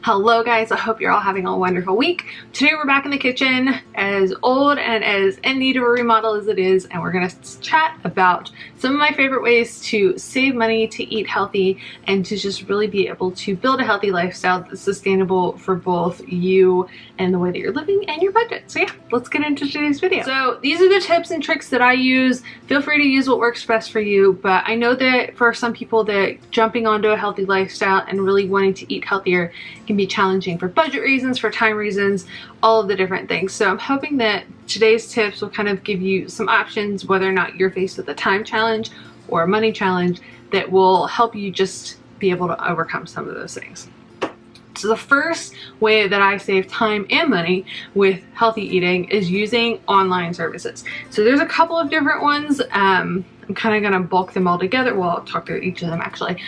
Hello guys, I hope you're all having a wonderful week. Today we're back in the kitchen, as old and as in need of a remodel as it is, and we're gonna chat about some of my favorite ways to save money, to eat healthy, and to just really be able to build a healthy lifestyle that's sustainable for both you and the way that you're living and your budget. So yeah, let's get into today's video. So these are the tips and tricks that I use. Feel free to use what works best for you, but I know that for some people that jumping onto a healthy lifestyle and really wanting to eat healthier can be challenging for budget reasons, for time reasons, all of the different things. So I'm hoping that today's tips will kind of give you some options, whether or not you're faced with a time challenge or a money challenge, that will help you just be able to overcome some of those things. So the first way that I save time and money with healthy eating is using online services. So there's a couple of different ones. I'm kind of going to bulk them all together. Well, I'll talk through each of them actually.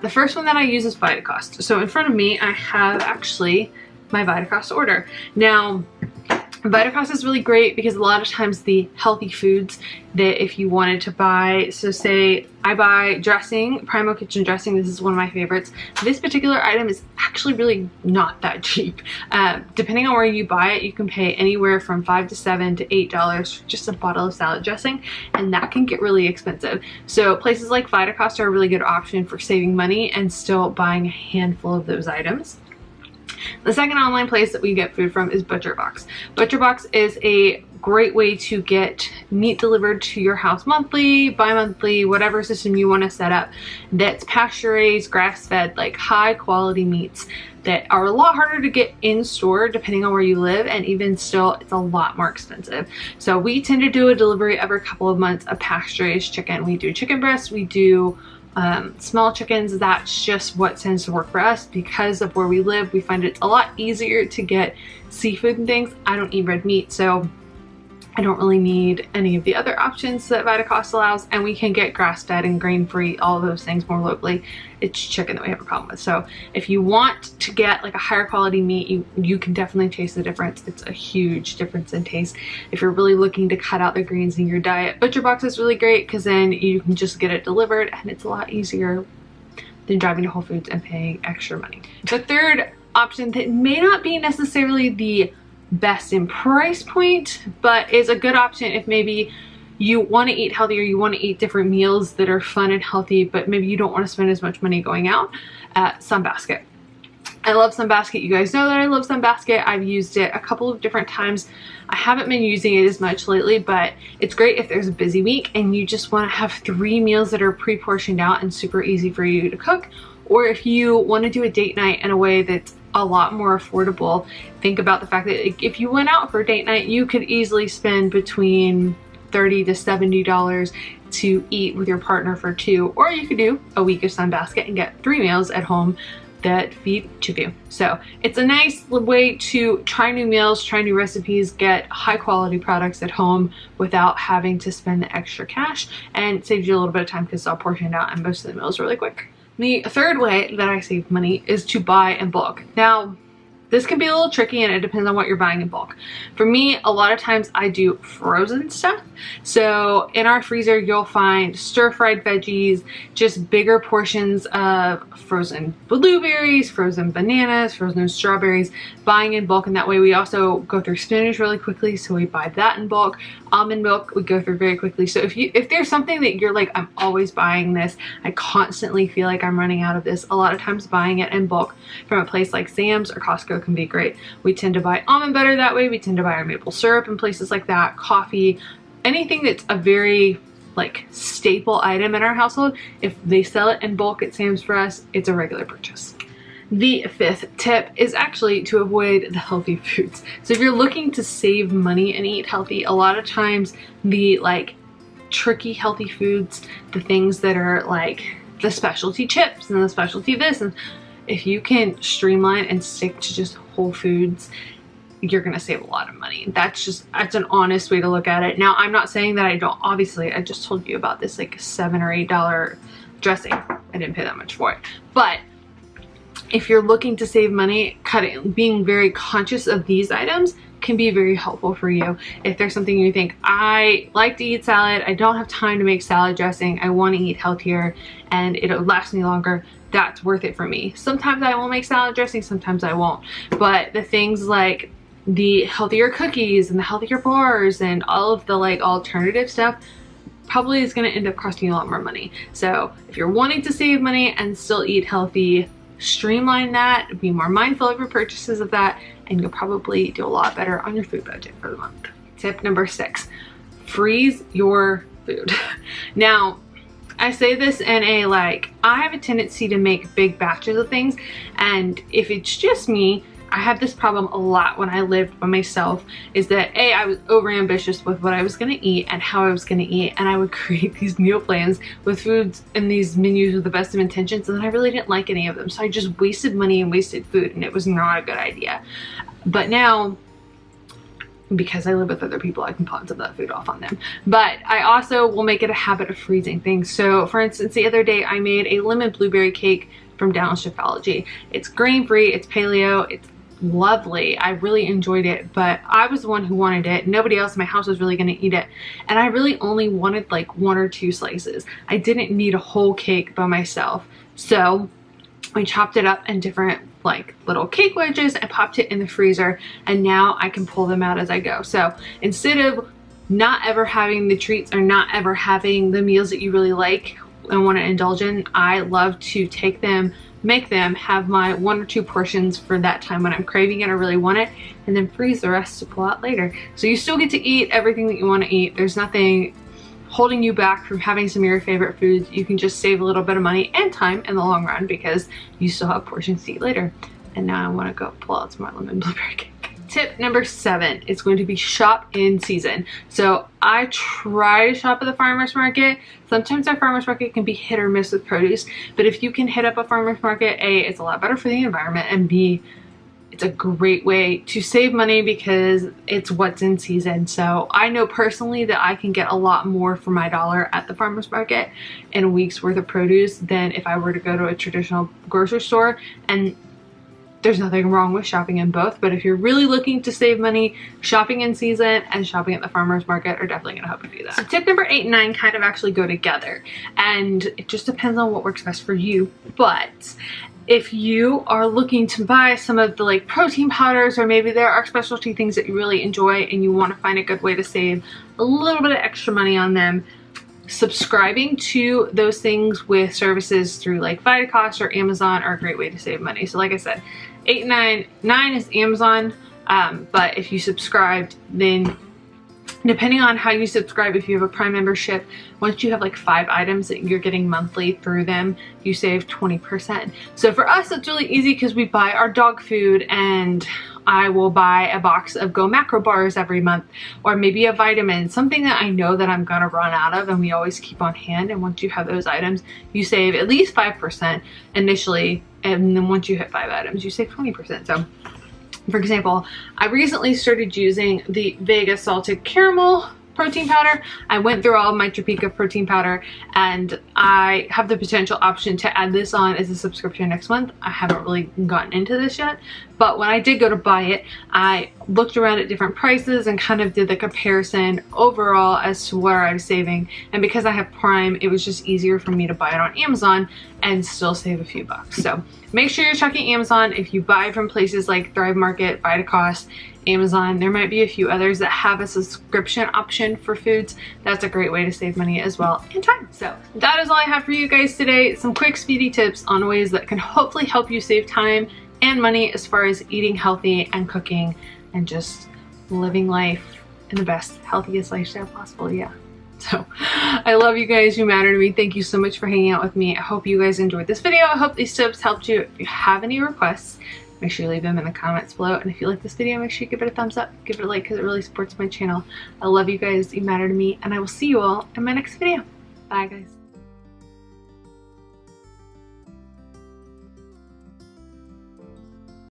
The first one that I use is Vitacost. So in front of me, I have actually my Vitacost order. Now, Vitacost is really great because a lot of times the healthy foods that if you wanted to buy, so say I buy dressing, Primo Kitchen dressing, this is one of my favorites. This particular item is actually really not that cheap. Depending on where you buy it, you can pay anywhere from $5 to $7 to $8 for just a bottle of salad dressing, and that can get really expensive. So places like Vitacost are a really good option for saving money and still buying a handful of those items. The second online place that we get food from is ButcherBox. ButcherBox is a great way to get meat delivered to your house monthly, bi-monthly, whatever system you want to set up, that's pasture-raised, grass-fed, like high-quality meats that are a lot harder to get in store depending on where you live, and even still it's a lot more expensive. So we tend to do a delivery every couple of months of pasture-raised chicken. We do chicken breasts, we do small chickens. That's just what tends to work for us because of where we live. We find it's a lot easier to get seafood and things. I don't eat red meat, so I don't really need any of the other options that Vitacost allows, and we can get grass-fed and grain-free, all of those things more locally. It's chicken that we have a problem with. So if you want to get like a higher quality meat, you can definitely taste the difference. It's a huge difference in taste. If you're really looking to cut out the greens in your diet, ButcherBox is really great because then you can just get it delivered, and it's a lot easier than driving to Whole Foods and paying extra money. The third option that may not be necessarily the best in price point, but is a good option if maybe you want to eat healthier, you want to eat different meals that are fun and healthy, but maybe you don't want to spend as much money going out. Sunbasket. I love Sunbasket. You guys know that I love Sunbasket. I've used it a couple of different times. I haven't been using it as much lately, but it's great if there's a busy week and you just want to have 3 meals that are pre-portioned out and super easy for you to cook, or if you want to do a date night in a way that's a lot more affordable. Think about the fact that if you went out for a date night, you could easily spend between $30 to $70 to eat with your partner for 2, or you could do a week of Sunbasket and get 3 meals at home that feed each of you. So it's a nice way to try new meals, try new recipes, get high quality products at home without having to spend the extra cash, and it saves you a little bit of time because it's all portioned out and most of the meals are really quick. The third way that I save money is to buy in bulk. Now, this can be a little tricky and it depends on what you're buying in bulk. For me, a lot of times I do frozen stuff. So in our freezer, you'll find stir-fried veggies, just bigger portions of frozen blueberries, frozen bananas, frozen strawberries, buying in bulk. And that way we also go through spinach really quickly, so we buy that in bulk. Almond milk we go through very quickly. So if there's something that you're like, I'm always buying this, I constantly feel like I'm running out of this, a lot of times buying it in bulk from a place like Sam's or Costco can be great. We tend to buy almond butter that way. We tend to buy our maple syrup in places like that, coffee, anything that's a very like staple item in our household. If they sell it in bulk at Sam's for us, it's a regular purchase. The fifth tip is actually to avoid the healthy foods. So if you're looking to save money and eat healthy, a lot of times the like tricky healthy foods, the things that are like the specialty chips and the specialty this, and if you can streamline and stick to just whole foods, you're gonna save a lot of money. That's an honest way to look at it. Now, I'm not saying that I don't, obviously I just told you about this like $7 or $8 dressing. I didn't pay that much for it. But if you're looking to save money, being very conscious of these items can be very helpful for you. If there's something you think, I like to eat salad, I don't have time to make salad dressing, I want to eat healthier and it'll last me longer, that's worth it for me. Sometimes I will make salad dressing, sometimes I won't. But the things like the healthier cookies and the healthier bars and all of the like alternative stuff probably is going to end up costing you a lot more money. So if you're wanting to save money and still eat healthy, streamline that, be more mindful of your purchases of that, and you'll probably do a lot better on your food budget for the month. Tip number 6, freeze your food. Now, I say this in a like, I have a tendency to make big batches of things, and if it's just me, I had this problem a lot when I lived by myself, is that I was over ambitious with what I was gonna eat and how I was gonna eat, and I would create these meal plans with foods and these menus with the best of intentions, and then I really didn't like any of them. So I just wasted money and wasted food, and it was not a good idea. But now, because I live with other people, I can pawn some of that food off on them. But I also will make it a habit of freezing things. So for instance, the other day I made a lemon blueberry cake from Down Shakeology. It's grain-free, it's paleo, it's lovely. I really enjoyed it, but I was the one who wanted it. Nobody else in my house was really going to eat it, and I really only wanted like 1 or 2 slices. I didn't need a whole cake by myself, so I chopped it up in different like little cake wedges and popped it in the freezer, and now I can pull them out as I go. So instead of not ever having the treats or not ever having the meals that you really like and want to indulge in, I love to take them, make them, have my 1 or 2 portions for that time when I'm craving it or really want it, and then freeze the rest to pull out later. So you still get to eat everything that you want to eat. There's nothing holding you back from having some of your favorite foods. You can just save a little bit of money and time in the long run because you still have portions to eat later. And now I want to go pull out some more lemon blueberry cake. Tip number 7 is going to be shop in season. So I try to shop at the farmer's market. Sometimes our farmer's market can be hit or miss with produce, but if you can hit up a farmer's market, A, it's a lot better for the environment, and B, it's a great way to save money because it's what's in season. So I know personally that I can get a lot more for my dollar at the farmer's market in a week's worth of produce than if I were to go to a traditional grocery store. And there's nothing wrong with shopping in both, but if you're really looking to save money, shopping in season and shopping at the farmer's market are definitely gonna help you do that. So tip number 8 and 9 kind of actually go together, and it just depends on what works best for you. But if you are looking to buy some of the like protein powders, or maybe there are specialty things that you really enjoy and you want to find a good way to save a little bit of extra money on them, subscribing to those things with services through like Vitacost or Amazon are a great way to save money. So like I said, 8 and 9 is Amazon, but if you subscribed, then depending on how you subscribe, if you have a Prime membership, once you have like 5 items that you're getting monthly through them, you save 20%. So for us, it's really easy because we buy our dog food, and I will buy a box of Go Macro bars every month, or maybe a vitamin, something that I know that I'm gonna run out of, and we always keep on hand. And once you have those items, you save at least 5% initially, and then once you hit 5 items, you save 20%. So for example, I recently started using the Vegas salted caramel protein powder. I went through all of my Topeka protein powder, and I have the potential option to add this on as a subscription next month. I haven't really gotten into this yet, but when I did go to buy it, I looked around at different prices and kind of did the comparison overall as to where I was saving. And because I have Prime, it was just easier for me to buy it on Amazon and still save a few bucks. So make sure you're checking Amazon. If you buy from places like Thrive Market, Vitacost, Amazon, there might be a few others that have a subscription option for foods. That's a great way to save money as well and time. So that is all I have for you guys today. Some quick, speedy tips on ways that can hopefully help you save time and money as far as eating healthy and cooking and just living life in the best, healthiest lifestyle possible. Yeah. So I love you guys. You matter to me. Thank you so much for hanging out with me. I hope you guys enjoyed this video. I hope these tips helped you. If you have any requests, make sure you leave them in the comments below. And if you like this video, make sure you give it a thumbs up, give it a like, because it really supports my channel. I love you guys. You matter to me. And I will see you all in my next video. Bye, guys.